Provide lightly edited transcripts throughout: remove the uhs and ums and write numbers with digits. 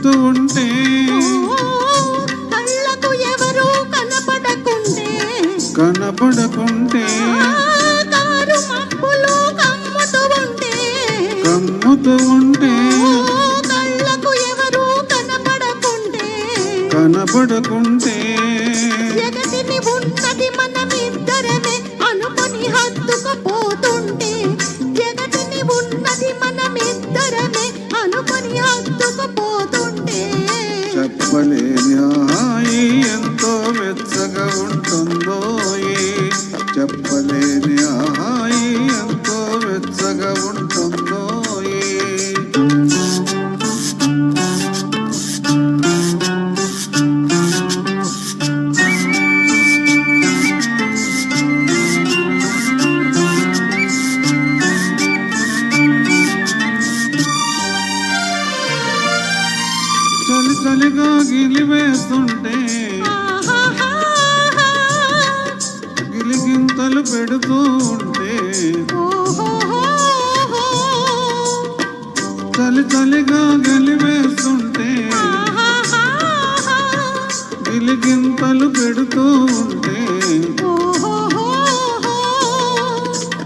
పెడుతూ ఉంటే కళ్ళకు ఎవరు కనపడకుంటే కారు మబ్బులు కమ్ముతూ ఉంటే కళ్ళకు ఎవరు కనపడకుంటే జగతిని ఉన్నది మనమిద్దరమే అనుకొని హత్తుకుపోతుంటే జగతిని ఉన్నది మనమిద్దరమే అనుకొని హత్తుకుపోతుంటే చెప్పలేని హాయి ఎంతో వెచ్చగా ఉంటుందో చెప్పలేని హాయి ఎంతో వెచ్చగా ఉంటుందో చలి చలిగా గిలివేస్తుంటే గిలిగింతలు పెడుతూ ఉంటే చలి చలిగా గలివేస్తుంటే గిలిగింతలు పెడుతూ ఉంటే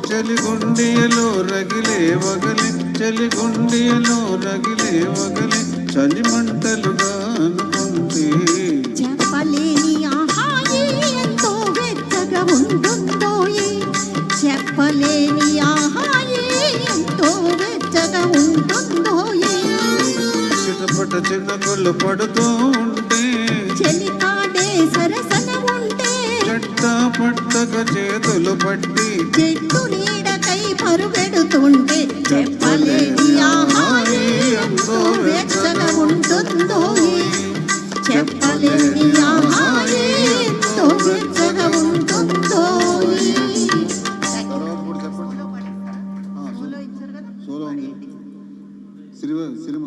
చలిగుండియలో రగిలే వగలి చలిగుండియలో రగిలే వగలి చలి మంటలుగా అనుకుంటే చెప్పలేని ఆహాయి ఎంతో వెచ్చగా ఉంటుందో చెప్పలేని ఆహాయి ఎంతో వెచ్చగా ఉంటుందో చిటపట చిన్నకొల్లు పడుతూ ఉంటే చెలికాడే సరసన ఉంటే చెట్ట పట్టక చేతులు పట్టి చెట్టు నీడకై పరుగెడుతుంటే చెప్పలేని ఆహాయి ఎంతో వెచ్చగా ఉంటుందో చెప్పలేని ఆహాయి ఎంతో వెచ్చగా ఉంటుందో సోలో ఉంది సినిమా